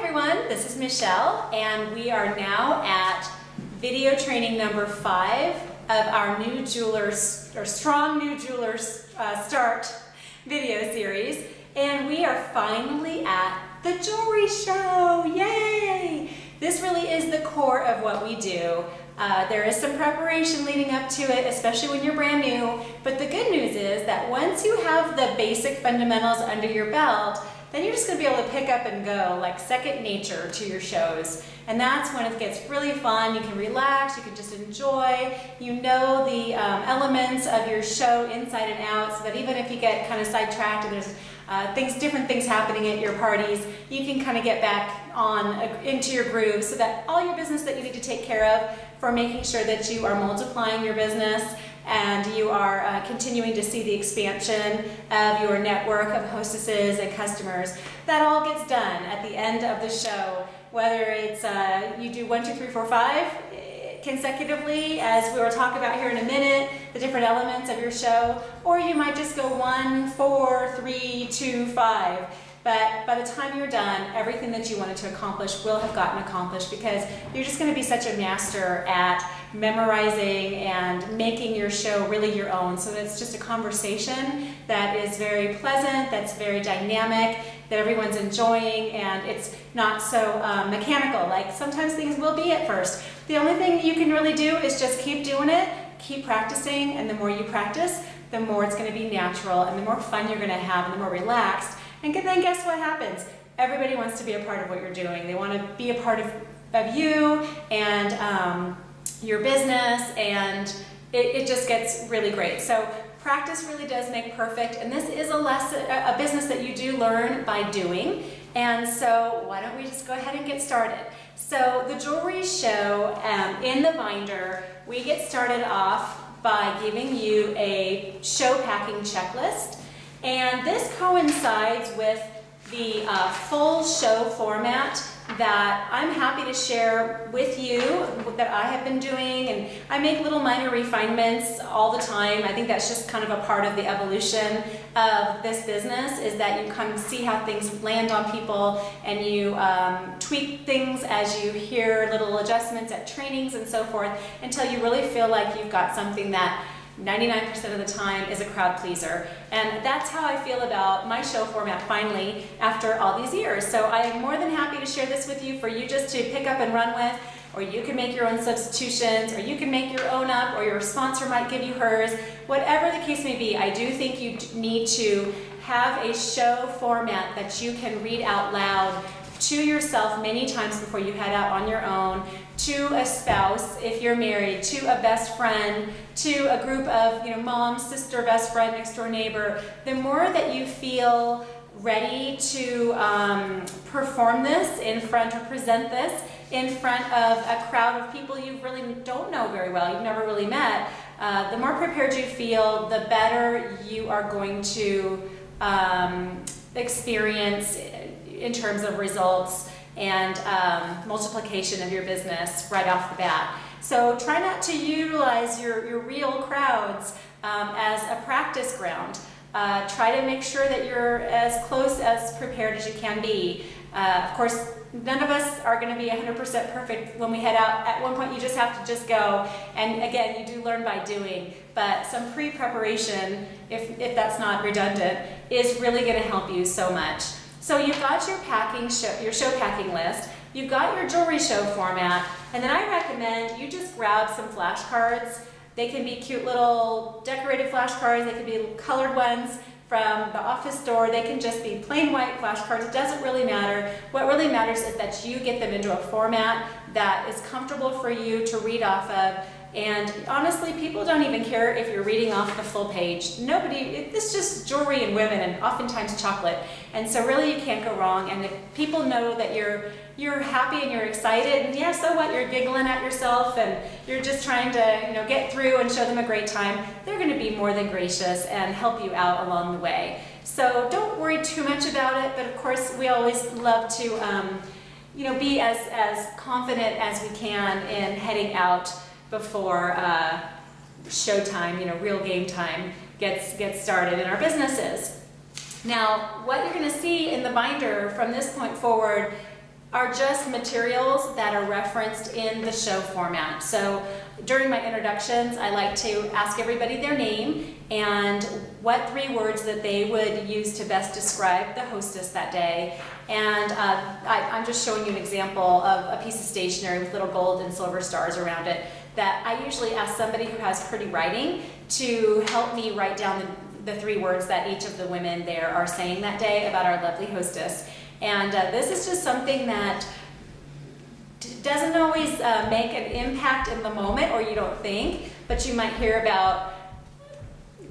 everyone, this is Michelle, and we are now at video training number 5 of our new jewelers, or Strong New Jewelers Start video series, and we are finally at the jewelry show. Yay! This really is the core of what we do. There is some preparation leading up to it, especially when you're brand new, but the good news is that once you have the basic fundamentals under your belt, then you're just going to be able to pick up and go like second nature to your shows. And that's when it gets really fun. You can relax, you can just enjoy, you know the elements of your show inside and out, so that even if you get kind of sidetracked and there's different things happening at your parties, you can kind of get back on into your groove, so that all your business that you need to take care of for making sure that you are multiplying your business and you are continuing to see the expansion of your network of hostesses and customers. That all gets done at the end of the show, whether it's you do 1, 2, 3, 4, 5 consecutively, as we will talk about here in a minute, the different elements of your show, or you might just go 1, 4, 3, 2, 5. But by the time you're done, everything that you wanted to accomplish will have gotten accomplished, because you're just going to be such a master at memorizing and making your show really your own. So it's just a conversation that is very pleasant, that's very dynamic, that everyone's enjoying, and it's not so mechanical like sometimes things will be at first. The only thing you can really do is just keep doing it, keep practicing, and the more you practice, the more it's going to be natural, and the more fun you're going to have, and the more relaxed. And then guess what happens? Everybody wants to be a part of what you're doing. They want to be a part of you and your business, and it just gets really great. So practice really does make perfect, and this is a business that you do learn by doing. And so why don't we just go ahead and get started? So the jewelry show, in the binder, we get started off by giving you a show packing checklist. And this coincides with the full show format that I'm happy to share with you, that I have been doing, and I make little minor refinements all the time. I think that's just kind of a part of the evolution of this business, is that you kind of see how things land on people, and you tweak things as you hear little adjustments at trainings and so forth, until you really feel like you've got something that 99% of the time is a crowd pleaser. And that's how I feel about my show format finally after all these years. So I am more than happy to share this with you, for you just to pick up and run with, or you can make your own substitutions, or you can make your own up, or your sponsor might give you hers. Whatever the case may be, I do think you need to have a show format that you can read out loud to yourself many times before you head out on your own, to a spouse if you're married, to a best friend, to a group of mom, sister, best friend, next door neighbor. The more that you feel ready to perform this in front, or present this in front of a crowd of people you really don't know very well, you've never really met, the more prepared you feel, the better you are going to experience in terms of results and multiplication of your business right off the bat. So try not to utilize your real crowds as a practice ground. Try to make sure that you're as close as prepared as you can be. Of course, none of us are going to be 100% perfect when we head out. At one point, you just have to just go. And again, you do learn by doing. But some pre-preparation, if that's not redundant, is really going to help you so much. So you've got your show packing list, you've got your jewelry show format, and then I recommend you just grab some flashcards. They can be cute little decorated flashcards, they can be colored ones from the office store, they can just be plain white flashcards. It doesn't really matter. What really matters is that you get them into a format that is comfortable for you to read off of. And honestly, people don't even care if you're reading off the full page. It's just jewelry and women, and oftentimes chocolate. And so really you can't go wrong. And if people know that you're happy and you're excited, and yeah, so what, you're giggling at yourself and you're just trying to get through and show them a great time, they're going to be more than gracious and help you out along the way. So don't worry too much about it, but of course we always love to be as confident as we can in heading out before showtime, real game time gets started in our businesses. Now, what you're going to see in the binder from this point forward are just materials that are referenced in the show format. So during my introductions, I like to ask everybody their name and what 3 words that they would use to best describe the hostess that day. And I'm just showing you an example of a piece of stationery with little gold and silver stars around it that I usually ask somebody who has pretty writing to help me write down the 3 words that each of the women there are saying that day about our lovely hostess. And this is just something that doesn't always make an impact in the moment, or you don't think, but you might hear about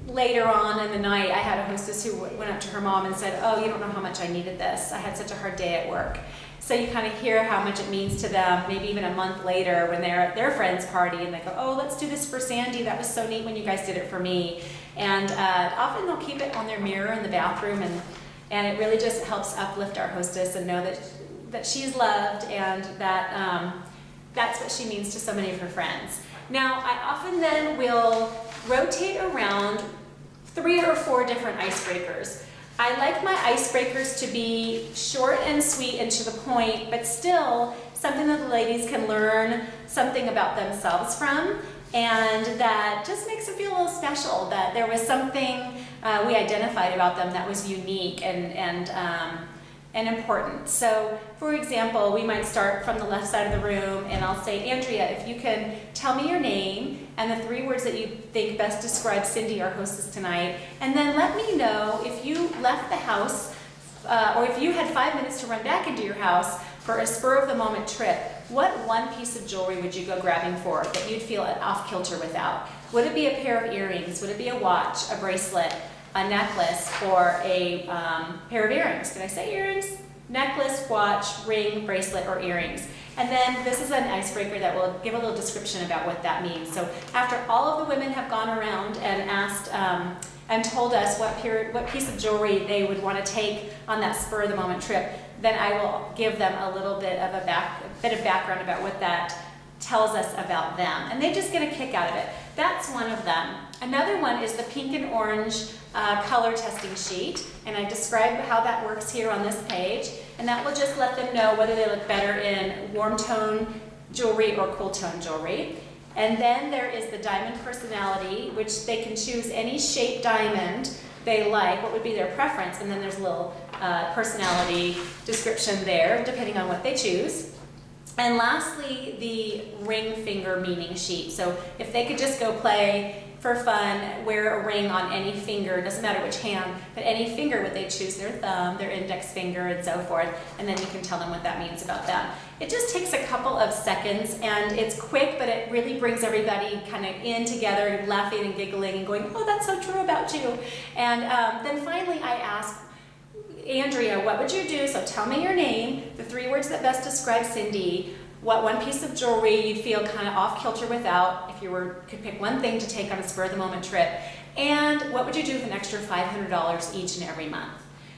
later on in the night. I had a hostess who went up to her mom and said, "Oh, you don't know how much I needed this. I had such a hard day at work." So you kind of hear how much it means to them, maybe even a month later when they're at their friend's party and they go, "Oh, let's do this for Sandy. That was so neat when you guys did it for me." And often they'll keep it on their mirror in the bathroom, and it really just helps uplift our hostess and know that she's loved and that that's what she means to so many of her friends. Now, I often then will rotate around 3 or 4 different icebreakers. I like my icebreakers to be short and sweet and to the point, but still something that the ladies can learn something about themselves from, and that just makes them feel a little special, that there was something we identified about them that was unique and important. So, for example, we might start from the left side of the room, and I'll say, "Andrea, if you can tell me your name and the 3 words that you think best describe Cindy, our hostess tonight, and then let me know if you left the house or if you had 5 minutes to run back into your house for a spur-of-the-moment trip, what 1 piece of jewelry would you go grabbing for that you'd feel off kilter without? Would it be a pair of earrings? Would it be a watch, a bracelet, a necklace, or a pair of earrings?" Did I say earrings? Necklace, watch, ring, bracelet, or earrings. And then this is an icebreaker that will give a little description about what that means. So after all of the women have gone around and asked and told us what piece of jewelry they would want to take on that spur-of-the-moment trip, then I will give them a little bit of background about what that tells us about them. And they just get a kick out of it. That's one of them. Another one is the pink and orange color testing sheet, and I describe how that works here on this page, and that will just let them know whether they look better in warm tone jewelry or cool tone jewelry. And then there is the diamond personality, which they can choose any shape diamond they like, what would be their preference, and then there's a little personality description there depending on what they choose. And lastly, the ring finger meaning sheet. So if they could just go play for fun, wear a ring on any finger, doesn't matter which hand, but any finger would they choose, their thumb, their index finger, and so forth, and then you can tell them what that means about them. It just takes a couple of seconds, and it's quick, but it really brings everybody kind of in together, laughing and giggling and going, "Oh, that's so true about you." And then finally I ask, "Andrea, what would you do? So tell me your name, the 3 words that best describe Cindy, what 1 piece of jewelry you'd feel kind of off kilter without if you could pick 1 thing to take on a spur-of-the-moment trip, and what would you do with an extra $500 each and every month?"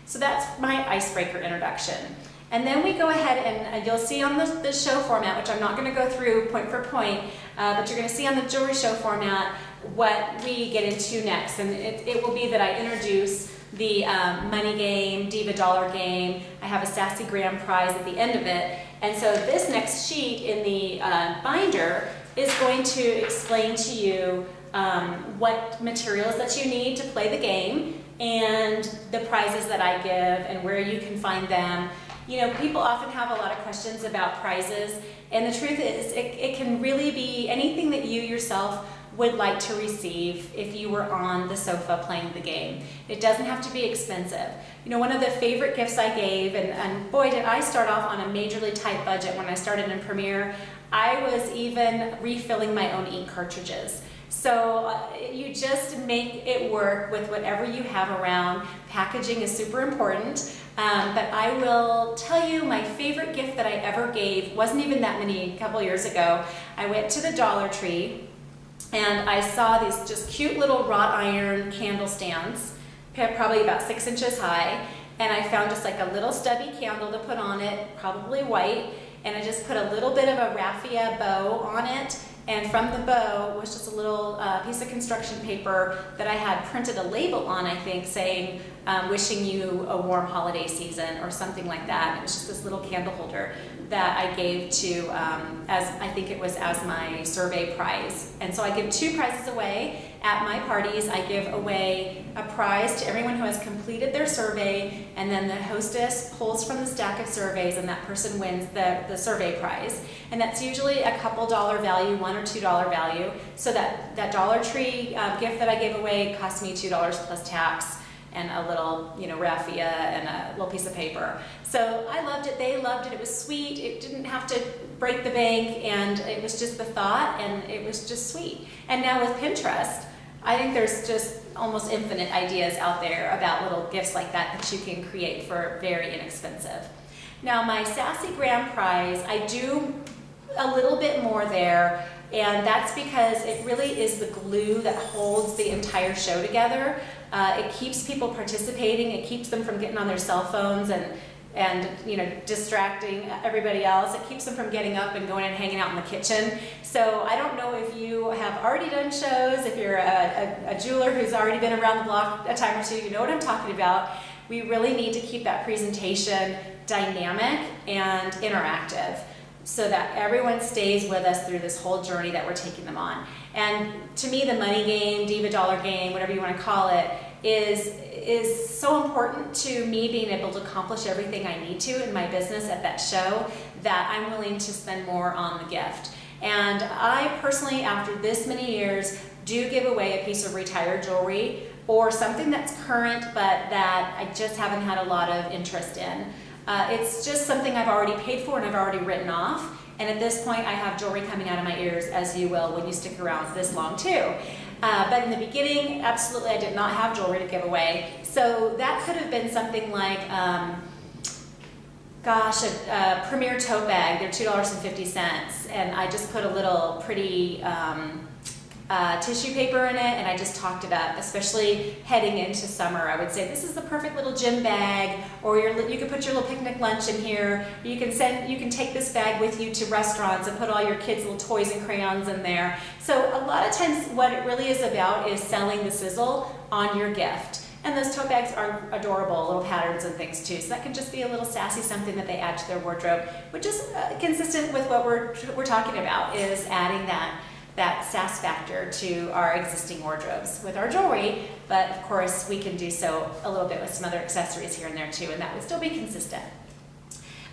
So that's my icebreaker introduction. And then we go ahead and you'll see on the show format, which I'm not going to go through point for point, but you're going to see on the jewelry show format what we get into next. And it will be that I introduce the money game, Diva Dollar game. I have a Sassy Graham prize at the end of it. And so this next sheet in the binder is going to explain to you what materials that you need to play the game and the prizes that I give and where you can find them. You know, people often have a lot of questions about prizes, and the truth is it can really be anything that you yourself would like to receive if you were on the sofa playing the game. It doesn't have to be expensive. You know, one of the favorite gifts I gave, and boy did I start off on a majorly tight budget when I started in Premiere, I was even refilling my own ink cartridges. So you just make it work with whatever you have around. Packaging is super important, but I will tell you my favorite gift that I ever gave wasn't even that many, a couple years ago. I went to the Dollar Tree and I saw these just cute little wrought iron candle stands, probably about 6 inches high, and I found just like a little stubby candle to put on it, probably white, and I just put a little bit of a raffia bow on it, And from the bow was just a little piece of construction paper that I had printed a label on, I think, saying, wishing you a warm holiday season or something like that. It was just this little candle holder that I gave to, as I think it was as my survey prize. And so I give 2 prizes away at my parties. I give away a prize to everyone who has completed their survey, and then the hostess pulls from the stack of surveys and that person wins the survey prize. And that's usually a couple dollar value, $1 or $2 value. So that Dollar Tree gift that I gave away cost me $2 plus tax and a little, raffia and a little piece of paper. So I loved it, they loved it, it was sweet, it didn't have to break the bank, and it was just the thought, and it was just sweet. And now with Pinterest, I think there's just almost infinite ideas out there about little gifts like that you can create for very inexpensive. Now my Sassy Grand Prize, I do a little bit more there, and that's because it really is the glue that holds the entire show together. It keeps people participating, it keeps them from getting on their cell phones and distracting everybody else. It keeps them from getting up and going and hanging out in the kitchen. So I don't know if you have already done shows, if you're a jeweler who's already been around the block a time or two, you know what I'm talking about. We really need to keep that presentation dynamic and interactive so that everyone stays with us through this whole journey that we're taking them on. And to me, the money game, diva dollar game, whatever you want to call it, is so important to me being able to accomplish everything I need to in my business at that show that I'm willing to spend more on the gift. And I personally, after this many years, do give away a piece of retired jewelry or something that's current but that I just haven't had a lot of interest in. It's just something I've already paid for and I've already written off. And at this point, I have jewelry coming out of my ears, as you will when you stick around this long too. But in the beginning, absolutely, I did not have jewelry to give away. So that could have been something like, a Premier tote bag. They're $2.50, and I just put a little pretty tissue paper in it, and I just talked it up, especially heading into summer. I would say this is the perfect little gym bag, or you can put your little picnic lunch in here. You can take this bag with you to restaurants and put all your kids' little toys and crayons in there. So a lot of times what it really is about is selling the sizzle on your gift. And those tote bags are adorable, little patterns and things too. So that can just be a little sassy something that they add to their wardrobe, which is consistent with what we're talking about, is adding that sass factor to our existing wardrobes with our jewelry, but of course we can do so a little bit with some other accessories here and there too, and that would still be consistent.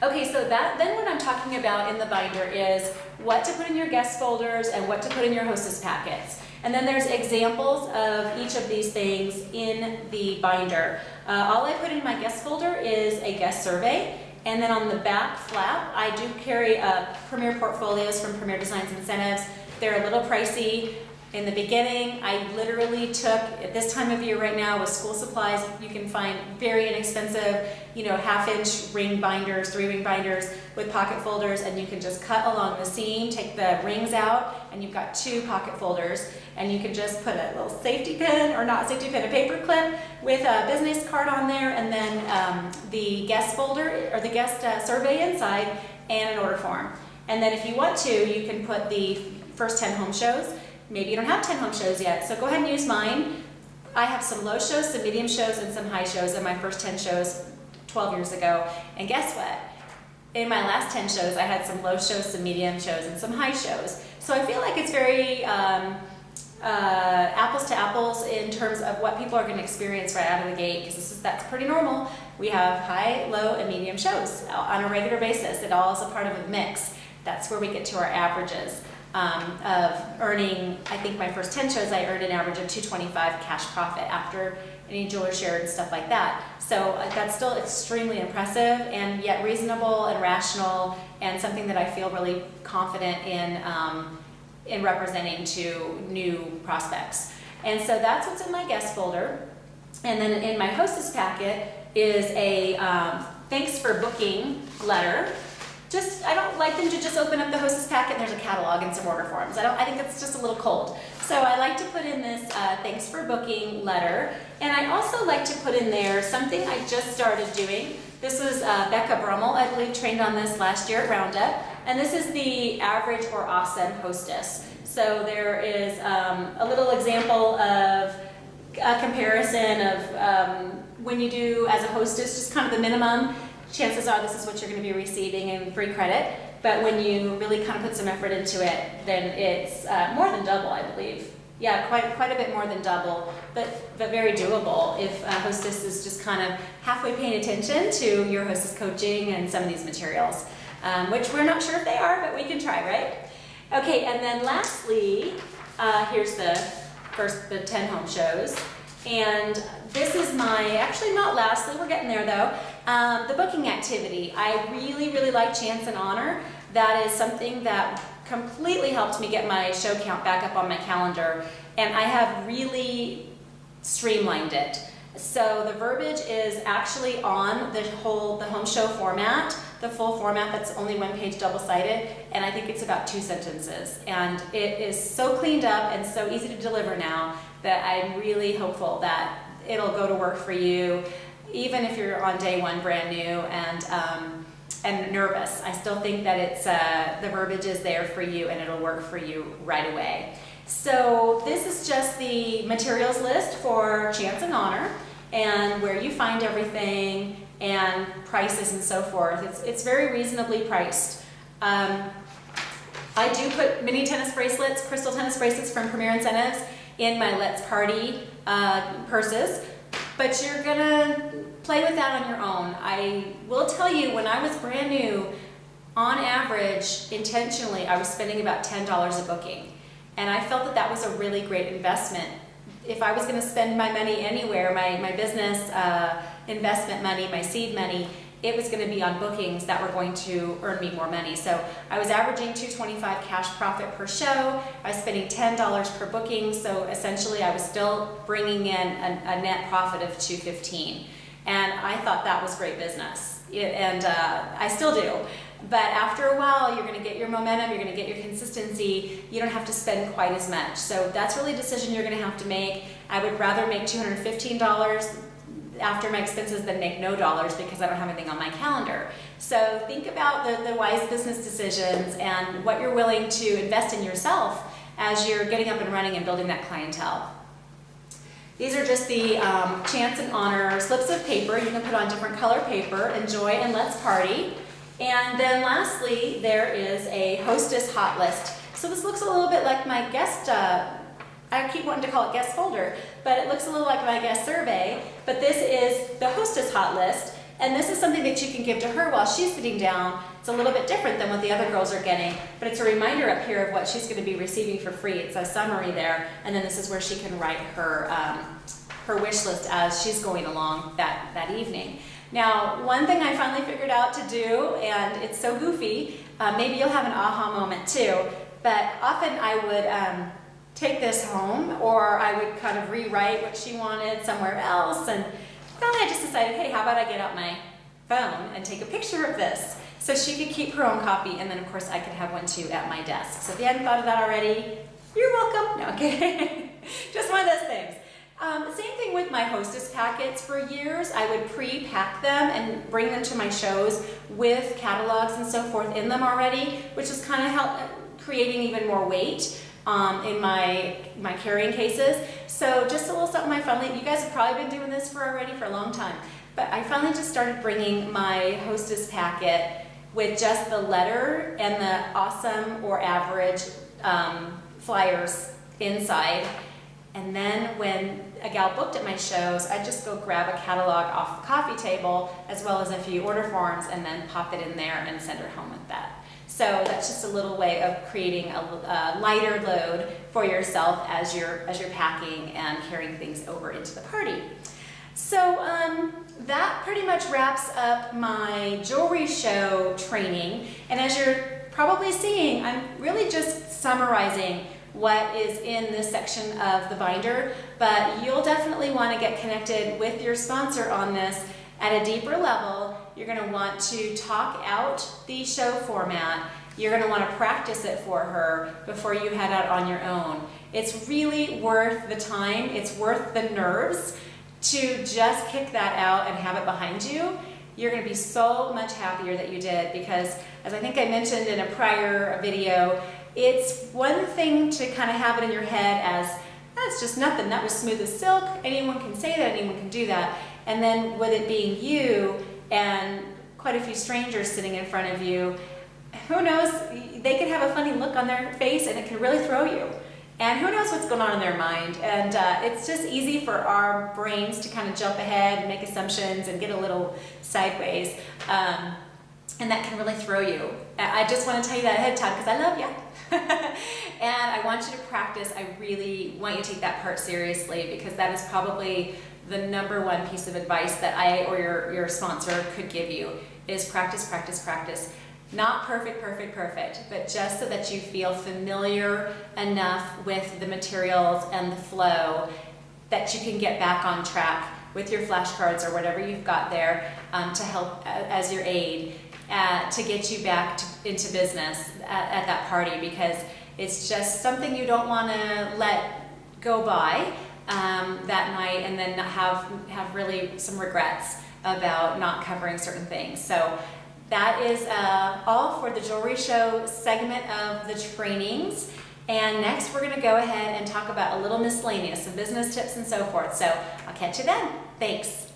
Okay, so then what I'm talking about in the binder is what to put in your guest folders and what to put in your hostess packets. And then there's examples of each of these things in the binder. All I put in my guest folder is a guest survey. And then on the back flap, I do carry Premier portfolios from Premier Designs Incentives. They're a little pricey. In the beginning, I literally took, at this time of year right now with school supplies, you can find very inexpensive, 1/2-inch ring binders, 3-ring binders with pocket folders, and you can just cut along the seam, take the rings out, and you've got 2 pocket folders, and you can just put a little safety pin, or not safety pin, a paper clip with a business card on there, and then the guest folder, or the guest survey inside, and an order form. And then if you want to, you can put the first 10 home shows. Maybe you don't have 10 home shows yet, so go ahead and use mine. I have some low shows, some medium shows, and some high shows in my first 10 shows 12 years ago. And guess what? In my last 10 shows, I had some low shows, some medium shows, and some high shows. So I feel like it's very apples to apples in terms of what people are going to experience right out of the gate, because that's pretty normal. We have high, low, and medium shows on a regular basis. It all is a part of a mix. That's where we get to our averages. Of earning, I think my first 10 shows I earned an average of $225 cash profit after any jeweler share and stuff like that. So that's still extremely impressive and yet reasonable and rational, and something that I feel really confident in representing to new prospects. And so that's what's in my guest folder. And then in my hostess packet is a thanks for booking letter. I don't like them to just open up the hostess packet and there's a catalog and some order forms. I think it's just a little cold. So I like to put in this thanks for booking letter. And I also like to put in there something I just started doing This was Becca Brummel, I believe, trained on this last year at Roundup. And this is the average or awesome hostess. So there is a little example of a comparison of when you do as a hostess, just kind of the minimum, chances are this is what you're going to be receiving in free credit. But when you really kind of put some effort into it, then it's more than double, I believe. Yeah, quite a bit more than double, but very doable if a hostess is just kind of halfway paying attention to your hostess coaching and some of these materials, which we're not sure if they are, but we can try, right? Okay, and then lastly, here's the 10 home shows. And this is actually not lastly, we're getting there though, the booking activity. I really like Chance and Honor. That is something that completely helped me get my show count back up on my calendar, and I have really streamlined it. So the verbiage is actually on the home show format, the full format that's only one page double-sided, and I think it's about 2 sentences. And it is so cleaned up and so easy to deliver now that I'm really hopeful that it'll go to work for you, even if you're on day one brand new and nervous. I still think that it's the verbiage is there for you and it'll work for you right away. So this is just the materials list for Chance and Honor and where you find everything and prices and so forth. It's very reasonably priced. I do put mini tennis bracelets, crystal tennis bracelets from Premier Incentives in my Let's Party purses, but you're gonna play with that on your own. I will tell you, when I was brand new, on average, intentionally, I was spending about $10 a booking. And I felt that that was a really great investment. If I was gonna spend my money anywhere, my business investment money, my seed money, it was gonna be on bookings that were going to earn me more money. So I was averaging $225 cash profit per show. I was spending $10 per booking. So essentially I was still bringing in a net profit of $215. And I thought that was great business. And I still do. But after a while, you're gonna get your momentum, you're gonna get your consistency, you don't have to spend quite as much. So that's really a decision you're gonna have to make. I would rather make $215 after my expenses than make no dollars because I don't have anything on my calendar. So think about the wise business decisions and what you're willing to invest in yourself as you're getting up and running and building that clientele. These are just the Chance and Honor slips of paper. You can put on different color paper, enjoy and let's party. And then lastly, there is a hostess hot list. So this looks a little bit like my guest, I keep wanting to call it guest folder, but it looks a little like my guest survey. But this is the hostess hot list. And this is something that you can give to her while she's sitting down. It's a little bit different than what the other girls are getting, but it's a reminder up here of what she's going to be receiving for free. It's a summary there, and then this is where she can write her wish list as she's going along that evening. Now, one thing I finally figured out to do, and it's so goofy, maybe you'll have an aha moment too, but often I would take this home, or I would kind of rewrite what she wanted somewhere else, and finally I just decided, hey, how about I get out my phone and take a picture of this so she could keep her own copy, and then of course I could have one too at my desk. So if you hadn't thought of that already, you're welcome. No, okay. Just one of those things. Same thing with my hostess packets. For years I would pre-pack them and bring them to my shows with catalogs and so forth in them already, which is kind of creating even more weight in my carrying cases. So just a little something I finally, you guys have probably been doing this for a long time, but I finally just started bringing my hostess packet with just the letter and the awesome or average flyers inside. And then when a gal booked at my shows, I'd just go grab a catalog off the coffee table as well as a few order forms and then pop it in there and send her home with that. So that's just a little way of creating a lighter load for yourself as you're packing and carrying things over into the party. So that pretty much wraps up my jewelry show training. And as you're probably seeing, I'm really just summarizing what is in this section of the binder, but you'll definitely want to get connected with your sponsor on this at a deeper level. You're going to want to talk out the show format. You're going to want to practice it for her before you head out on your own. It's really worth the time. It's worth the nerves to just kick that out and have it behind you. you're going to be so much happier that you did, because as I think I mentioned in a prior video, it's one thing to kind of have it in your head as, that's just nothing, that was smooth as silk, anyone can say that, anyone can do that. And then with it being you and quite a few strangers sitting in front of you, who knows, they could have a funny look on their face and it can really throw you. And who knows what's going on in their mind. And it's just easy for our brains to kind of jump ahead and make assumptions and get a little sideways. And that can really throw you. I just want to tell you that ahead of time because I love you. And I want you to practice. I really want you to take that part seriously, because that is probably the #1 piece of advice that I or your sponsor could give you, is practice, practice, practice. Not perfect, perfect, perfect, but just so that you feel familiar enough with the materials and the flow that you can get back on track with your flashcards or whatever you've got there to help as your aid to get you back into business at that party, because it's just something you don't want to let go by that night and then have really some regrets about not covering certain things. So that is all for the jewelry show segment of the trainings. And next we're going to go ahead and talk about a little miscellaneous, some business tips and so forth. So I'll catch you then. Thanks.